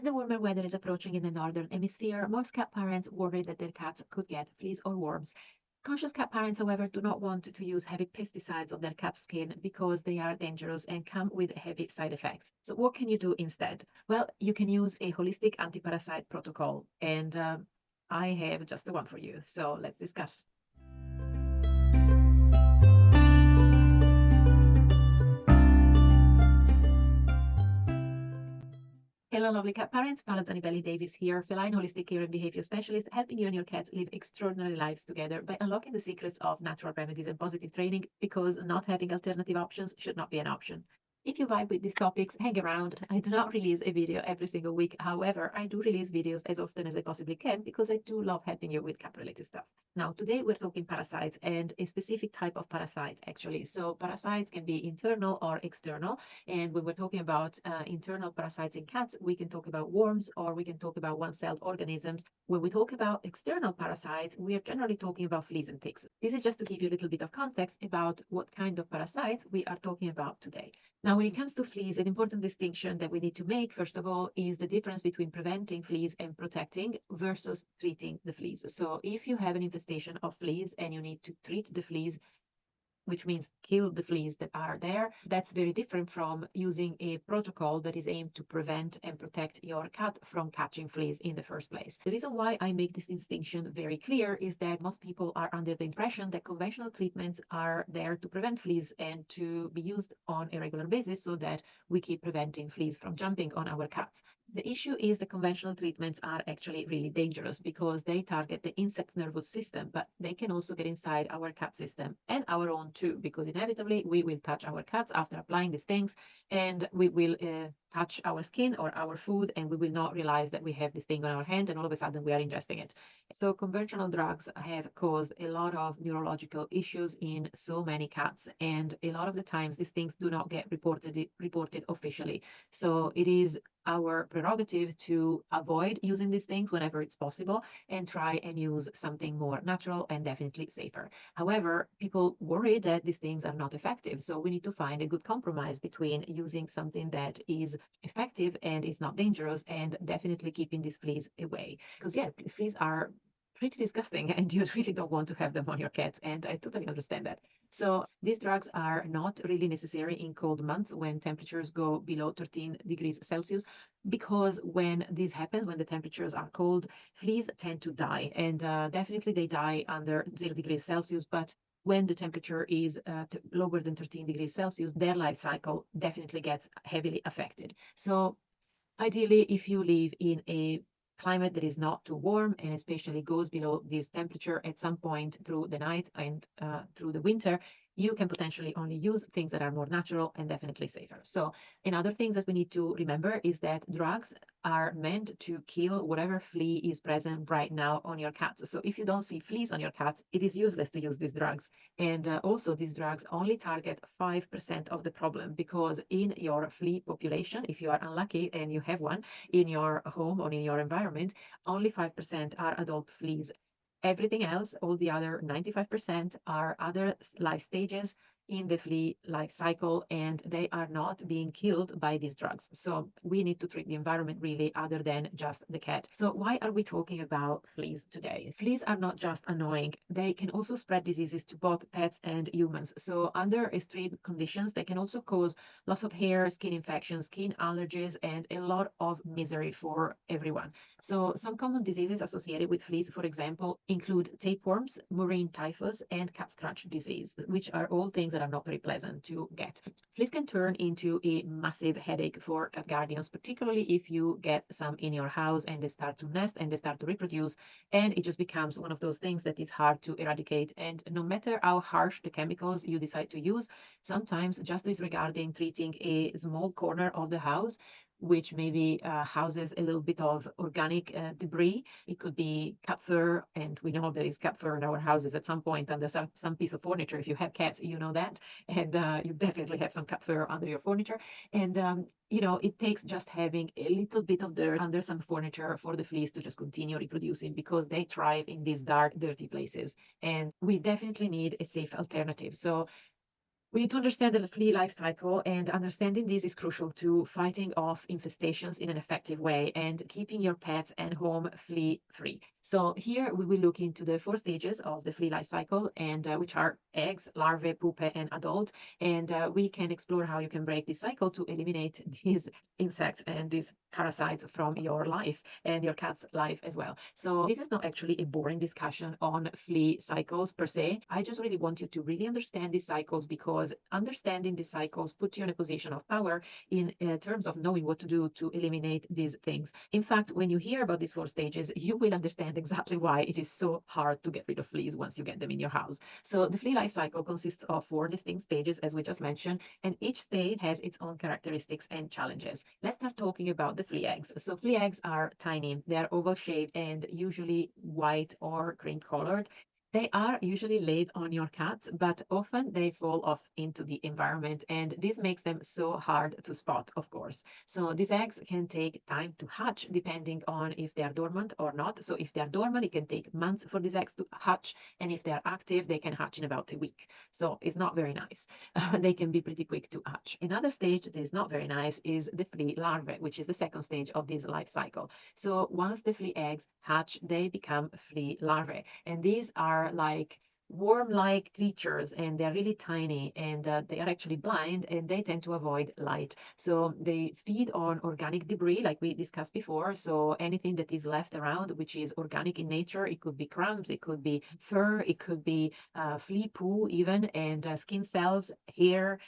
As the warmer weather is approaching in the northern hemisphere, most cat parents worry that their cats could get fleas or worms. Conscious cat parents, however, do not want to use heavy pesticides on their cat's skin because they are dangerous and come with heavy side effects. So what can you do instead? Well, you can use a holistic anti-parasite protocol, and I have just the one for you. So let's discuss. Hello, lovely cat parents. Paola Zanibelli Davies here, feline holistic care and behavior specialist, helping you and your cats live extraordinary lives together by unlocking the secrets of natural remedies and positive training, because not having alternative options should not be an option. If you vibe with these topics, hang around. I do not release a video every single week. However, I do release videos as often as I possibly can because I do love helping you with cat-related stuff. Now, today we're talking parasites and a specific type of parasite, actually. So parasites can be internal or external. And when we're talking about internal parasites in cats, we can talk about worms or we can talk about one-celled organisms. When we talk about external parasites, we are generally talking about fleas and ticks. This is just to give you a little bit of context about what kind of parasites we are talking about today. Now, when it comes to fleas, an important distinction that we need to make, first of all, is the difference between preventing fleas and protecting versus treating the fleas. So if you have an infestation of fleas and you need to treat the fleas, which means kill the fleas that are there, that's very different from using a protocol that is aimed to prevent and protect your cat from catching fleas in the first place. The reason why I make this distinction very clear is that most people are under the impression that conventional treatments are there to prevent fleas and to be used on a regular basis so that we keep preventing fleas from jumping on our cats. The issue is the conventional treatments are actually really dangerous because they target the insect nervous system, but they can also get inside our cat system and our own too, because inevitably we will touch our cats after applying these things, and we will touch our skin or our food, and we will not realize that we have this thing on our hand, and all of a sudden we are ingesting it. So conventional drugs have caused a lot of neurological issues in so many cats, and a lot of the times these things do not get reported officially. So it is our prerogative to avoid using these things whenever it's possible and try and use something more natural and definitely safer. However, people worry that these things are not effective. So we need to find a good compromise between using something that is effective and is not dangerous and definitely keeping these fleas away. Because yeah, fleas are pretty disgusting and you really don't want to have them on your cats. And I totally understand that. So these drugs are not really necessary in cold months when temperatures go below 13 degrees Celsius, because when this happens, when the temperatures are cold, fleas tend to die, and definitely they die under 0 degrees Celsius. But when the temperature is lower than 13 degrees Celsius, their life cycle definitely gets heavily affected. So ideally, if you live in a climate that is not too warm and especially goes below this temperature at some point through the night and through the winter, you can potentially only use things that are more natural and definitely safer. So another thing that we need to remember is that drugs are meant to kill whatever flea is present right now on your cats. So if you don't see fleas on your cats, it is useless to use these drugs. And also these drugs only target 5% of the problem, because in your flea population, if you are unlucky and you have one in your home or in your environment, only 5% are adult fleas. Everything else, all the other 95%, are other life stages in the flea life cycle, and they are not being killed by these drugs. So we need to treat the environment really, other than just the cat. So why are we talking about fleas today? Fleas are not just annoying, they can also spread diseases to both pets and humans. So under extreme conditions, they can also cause loss of hair, skin infections, skin allergies, and a lot of misery for everyone. So some common diseases associated with fleas, for example, include tapeworms, murine typhus, and cat scratch disease, which are all things that are not very pleasant to get. Fleas can turn into a massive headache for cat guardians, particularly if you get some in your house and they start to nest and they start to reproduce, and it just becomes one of those things that is hard to eradicate. And no matter how harsh the chemicals you decide to use, sometimes just disregarding treating a small corner of the house, which maybe houses a little bit of organic debris. It could be cat fur, and we know there is cat fur in our houses at some point under some piece of furniture. If you have cats, you know that, and you definitely have some cat fur under your furniture. And you know, it takes just having a little bit of dirt under some furniture for the fleas to just continue reproducing, because they thrive in these dark, dirty places. And we definitely need a safe alternative. So We need to understand the flea life cycle, and understanding this is crucial to fighting off infestations in an effective way and keeping your pets and home flea free. So here we will look into the four stages of the flea life cycle, and which are eggs, larvae, pupae, and adult. And we can explore how you can break this cycle to eliminate these insects and these parasites from your life and your cat's life as well. So this is not actually a boring discussion on flea cycles per se. I just really want you to really understand these cycles, because understanding these cycles puts you in a position of power in terms of knowing what to do to eliminate these things. In fact, when you hear about these four stages, you will understand exactly why it is so hard to get rid of fleas once you get them in your house. So the flea life cycle consists of four distinct stages, as we just mentioned, and each stage has its own characteristics and challenges. Let's start talking about the flea eggs. So flea eggs are tiny, they are oval shaped and usually white or cream colored. They are usually laid on your cat, but often they fall off into the environment, and this makes them so hard to spot, of course. So these eggs can take time to hatch depending on if they are dormant or not. So if they are dormant, it can take months for these eggs to hatch, and if they are active, they can hatch in about a week. So it's not very nice. They can be pretty quick to hatch. Another stage that is not very nice is the flea larvae, which is the second stage of this life cycle. So once the flea eggs hatch, they become flea larvae. And these are like worm-like creatures, and they're really tiny, and they are actually blind, and they tend to avoid light. So they feed on organic debris, like we discussed before. So anything that is left around, which is organic in nature, it could be crumbs, it could be fur, it could be flea poo even, and skin cells, hair,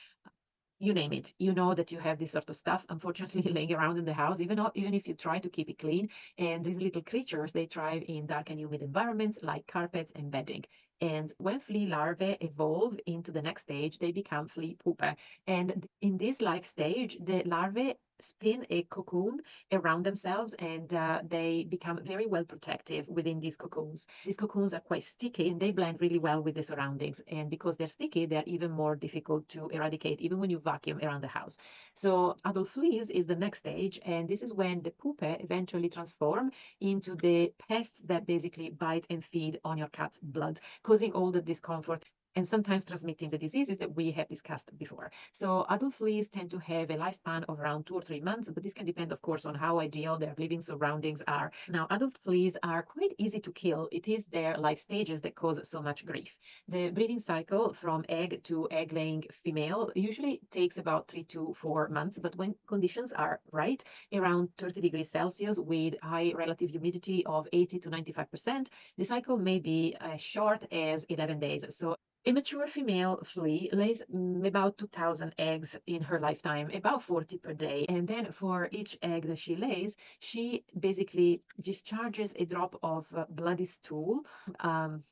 you name it. You know that you have this sort of stuff, unfortunately, laying around in the house, even if you try to keep it clean. And these little creatures, they thrive in dark and humid environments like carpets and bedding. And when flea larvae evolve into the next stage, they become flea pupae. And in this life stage, the larvae spin a cocoon around themselves, and they become very well protective within these cocoons. These cocoons are quite sticky, and they blend really well with the surroundings. And because they're sticky, they're even more difficult to eradicate, even when you vacuum around the house. So adult fleas is the next stage, and this is when the pupae eventually transform into the pests that basically bite and feed on your cat's blood, causing all the discomfort and sometimes transmitting the diseases that we have discussed before. So adult fleas tend to have a lifespan of around 2 or 3 months, but this can depend, of course, on how ideal their living surroundings are. Now, adult fleas are quite easy to kill. It is their life stages that cause so much grief. The breeding cycle from egg to egg-laying female usually takes about 3 to 4 months, but when conditions are right, around 30 degrees Celsius with high relative humidity of 80 to 95%, the cycle may be as short as 11 days. So a mature female flea lays about 2,000 eggs in her lifetime, about 40 per day. And then for each egg that she lays, she basically discharges a drop of bloody stool. Um,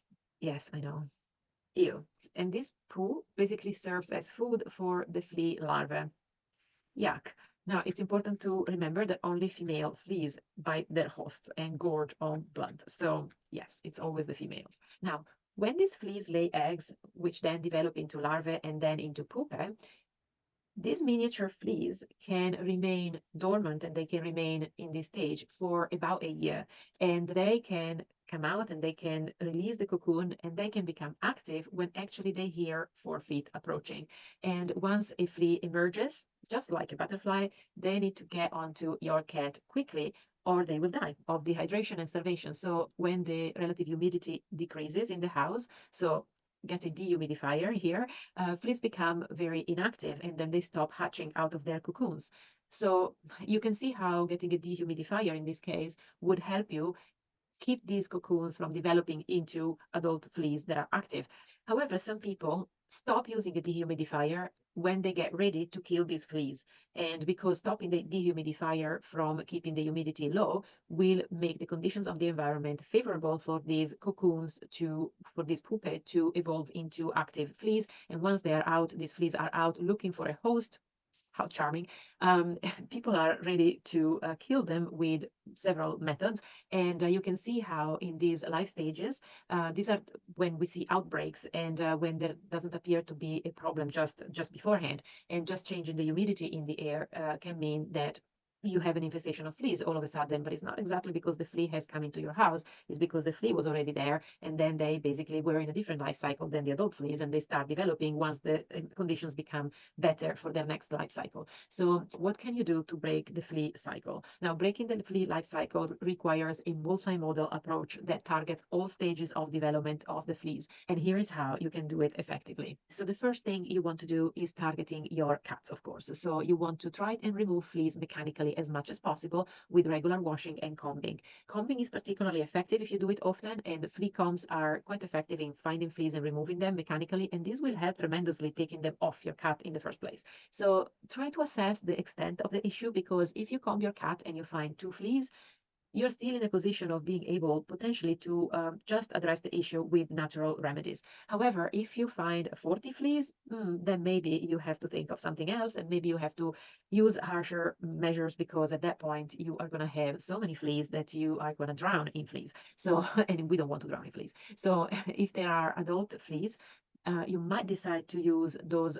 yes, I know. Ew. And this poo basically serves as food for the flea larvae. Yuck. Now, it's important to remember that only female fleas bite their hosts and gorge on blood. So, yes, it's always the females. Now, when these fleas lay eggs, which then develop into larvae and then into pupae, these miniature fleas can remain dormant, and they can remain in this stage for about a year. And they can come out and they can release the cocoon, and they can become active when actually they hear 4 feet approaching. And once a flea emerges, just like a butterfly, they need to get onto your cat quickly, or they will die of dehydration and starvation. So when the relative humidity decreases in the house, so get a dehumidifier here, fleas become very inactive, and then they stop hatching out of their cocoons. So you can see how getting a dehumidifier in this case would help you keep these cocoons from developing into adult fleas that are active. However, some people stop using a dehumidifier when they get ready to kill these fleas. And because stopping the dehumidifier from keeping the humidity low will make the conditions of the environment favorable for these cocoons for these pupae to evolve into active fleas. And once they are out, these fleas are out looking for a host. How charming. People are ready to kill them with several methods. And you can see how in these life stages, these are when we see outbreaks, and when there doesn't appear to be a problem just beforehand. And just changing the humidity in the air can mean that you have an infestation of fleas all of a sudden, but it's not exactly because the flea has come into your house. It's because the flea was already there, and then they basically were in a different life cycle than the adult fleas, and they start developing once the conditions become better for their next life cycle. So what can you do to break the flea cycle? Now, breaking the flea life cycle requires a multimodal approach that targets all stages of development of the fleas, and here is how you can do it effectively. So the first thing you want to do is targeting your cats, of course. So you want to try and remove fleas mechanically as much as possible with regular washing and combing. Combing is particularly effective if you do it often, and flea combs are quite effective in finding fleas and removing them mechanically, and this will help tremendously taking them off your cat in the first place. So try to assess the extent of the issue, because if you comb your cat and you find 2 fleas, you're still in a position of being able potentially to just address the issue with natural remedies. However, if you find 40 fleas, then maybe you have to think of something else, and maybe you have to use harsher measures, because at that point you are going to have so many fleas that you are going to drown in fleas. So, and we don't want to drown in fleas. So, if there are adult fleas, you might decide to use those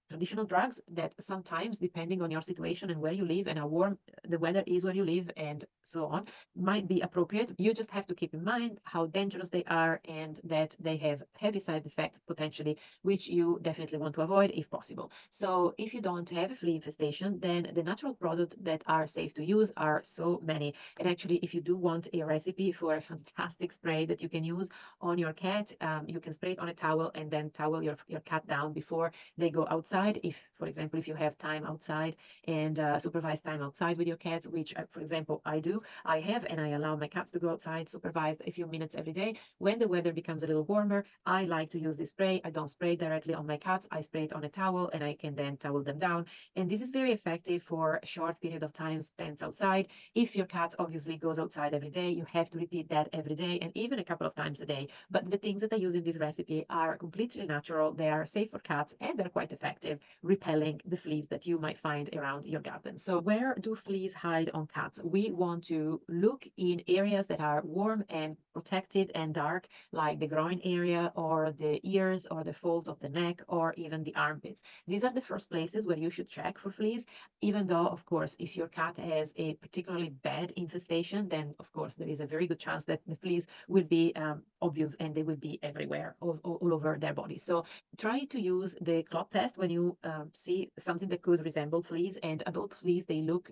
traditional drugs that sometimes, depending on your situation and where you live and how warm the weather is where you live and so on, might be appropriate. You just have to keep in mind how dangerous they are and that they have heavy side effects potentially, which you definitely want to avoid if possible. So if you don't have a flea infestation, then the natural products that are safe to use are so many. And actually, if you do want a recipe for a fantastic spray that you can use on your cat, you can spray it on a towel and then towel your cat down before they go outside. If, for example, if you have time outside and supervised time outside with your cats, which, for example, I have, and I allow my cats to go outside supervised a few minutes every day. When the weather becomes a little warmer, I like to use this spray. I don't spray directly on my cats. I spray it on a towel, and I can then towel them down. And this is very effective for a short period of time spent outside. If your cat obviously goes outside every day, you have to repeat that every day and even a couple of times a day. But the things that I use in this recipe are completely natural. They are safe for cats, and they're quite effective repelling the fleas that you might find around your garden. So where do fleas hide on cats? We want to look in areas that are warm and protected and dark, like the groin area or the ears or the folds of the neck or even the armpits. These are the first places where you should check for fleas, even though, of course, if your cat has a particularly bad infestation, then of course there is a very good chance that the fleas will be obvious and they will be everywhere, all over their body. So try to use the clot test when you see something that could resemble fleas. And adult fleas, they look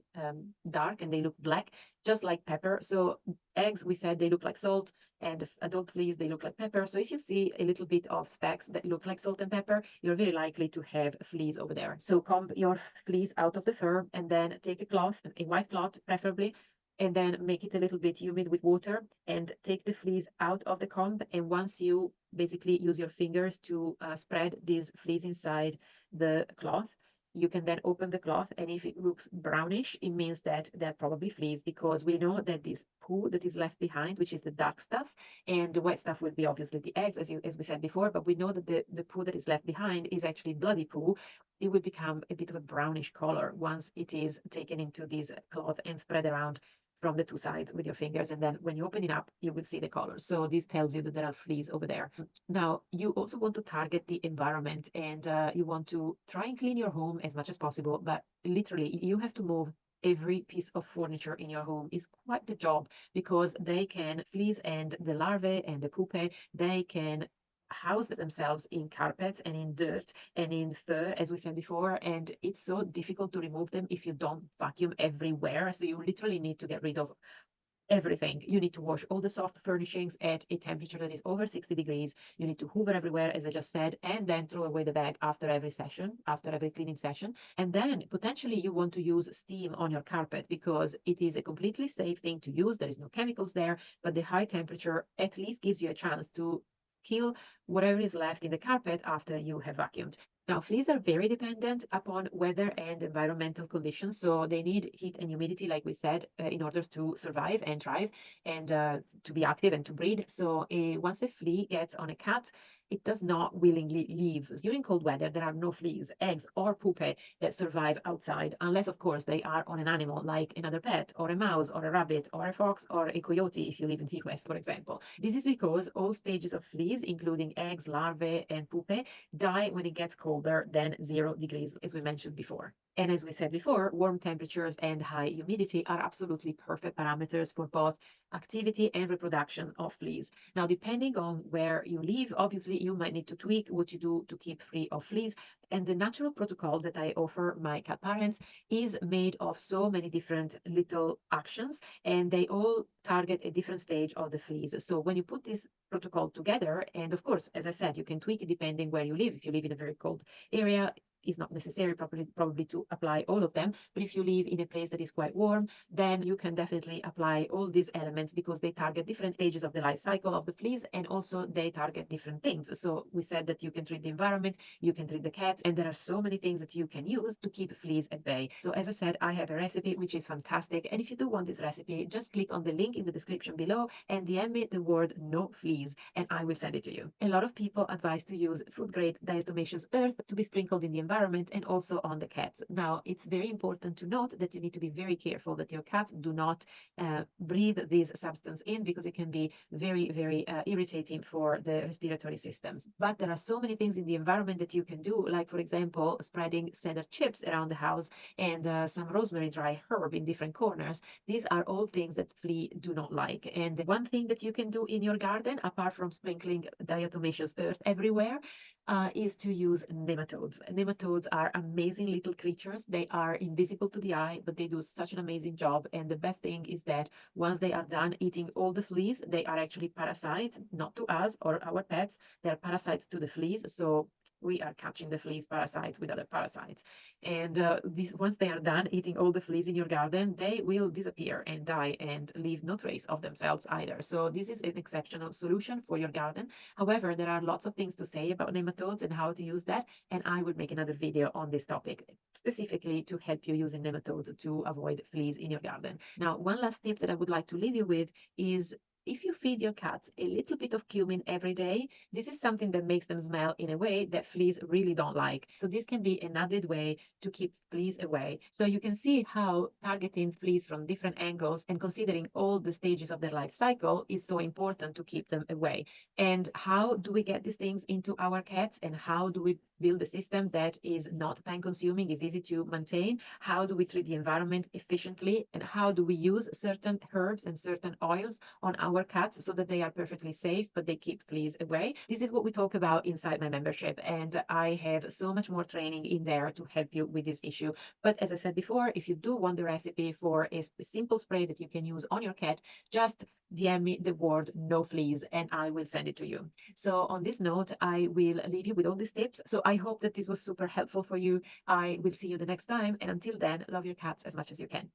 dark and they look black, just like pepper. So eggs, we said, they look like salt, and adult fleas, they look like pepper. So if you see a little bit of specks that look like salt and pepper, you're very likely to have fleas over there. So comb your fleas out of the fur, and then take a cloth, a white cloth preferably, and then make it a little bit humid with water and take the fleas out of the comb. And once you basically use your fingers to spread these fleas inside the cloth, you can then open the cloth, and if it looks brownish, it means that they're probably fleas, because we know that this poo that is left behind, which is the dark stuff, and the white stuff will be obviously the eggs, as we said before, but we know that the poo that is left behind is actually bloody poo. It will become a bit of a brownish color once it is taken into this cloth and spread around from the 2 sides with your fingers, and then when you open it up, you will see the colors. So this tells you that there are fleas over there. Now, you also want to target the environment, and you want to try and clean your home as much as possible, but literally you have to move every piece of furniture in your home. Is quite the job, because fleas and the larvae and the pupae, they can house themselves in carpets and in dirt and in fur, as we said before, and it's so difficult to remove them if you don't vacuum everywhere. So you literally need to get rid of everything. You need to wash all the soft furnishings at a temperature that is over 60 degrees. You need to hoover everywhere, as I just said, and then throw away the bag after every session, after every cleaning session. And then potentially you want to use steam on your carpet, because it is a completely safe thing to use. There is no chemicals there, but the high temperature at least gives you a chance to kill whatever is left in the carpet after you have vacuumed. Now, fleas are very dependent upon weather and environmental conditions, so they need heat and humidity, like we said, in order to survive and thrive and to be active and to breed. So once a flea gets on a cat, it does not willingly leave. During cold weather, there are no fleas, eggs, or pupae that survive outside, unless, of course, they are on an animal like another pet, or a mouse, or a rabbit, or a fox, or a coyote, if you live in the Midwest, for example. This is because all stages of fleas, including eggs, larvae, and pupae, die when it gets colder than 0 degrees, as we mentioned before. And as we said before, warm temperatures and high humidity are absolutely perfect parameters for both activity and reproduction of fleas. Now, depending on where you live, obviously you might need to tweak what you do to keep free of fleas. And the natural protocol that I offer my cat parents is made of so many different little actions, and they all target a different stage of the fleas. So when you put this protocol together, and of course, as I said, you can tweak it depending where you live. If you live in a very cold area, it's not necessary probably to apply all of them. But if you live in a place that is quite warm, then you can definitely apply all these elements because they target different stages of the life cycle of the fleas, and also they target different things. So we said that you can treat the environment, you can treat the cats, and there are so many things that you can use to keep fleas at bay. So as I said, I have a recipe which is fantastic. And if you do want this recipe, just click on the link in the description below and DM me the word no fleas and I will send it to you. A lot of people advise to use food grade diatomaceous earth to be sprinkled in the environment and also on the cats. Now, it's very important to note that you need to be very careful that your cats do not breathe this substance in, because it can be very irritating for the respiratory systems. But there are so many things in the environment that you can do, like for example, spreading cedar chips around the house and some rosemary dry herb in different corners. These are all things that flea do not like. And one thing that you can do in your garden, apart from sprinkling diatomaceous earth everywhere, is to use nematodes. Nematodes are amazing little creatures. They are invisible to the eye, but they do such an amazing job. And the best thing is that once they are done eating all the fleas, they are actually parasites, not to us or our pets. They are parasites to the fleas. So we are catching the fleas parasites with other parasites. And once they are done eating all the fleas in your garden, they will disappear and die and leave no trace of themselves either. So this is an exceptional solution for your garden. However, there are lots of things to say about nematodes and how to use that, and I will make another video on this topic specifically to help you using nematodes to avoid fleas in your garden. Now, one last tip that I would like to leave you with is, if you feed your cats a little bit of cumin every day, this is something that makes them smell in a way that fleas really don't like. So this can be an added way to keep fleas away. So you can see how targeting fleas from different angles and considering all the stages of their life cycle is so important to keep them away. And how do we get these things into our cats, and how do we build a system that is not time consuming, is easy to maintain? How do we treat the environment efficiently, and how do we use certain herbs and certain oils on our cats so that they are perfectly safe but they keep fleas away? This is what we talk about inside my membership, and I have so much more training in there to help you with this issue. But as I said before, if you do want the recipe for a simple spray that you can use on your cat, just DM me the word no fleas and I will send it to you. So on this note, I will leave you with all these tips. So I hope that this was super helpful for you. I will see you the next time, and until then, love your cats as much as you can.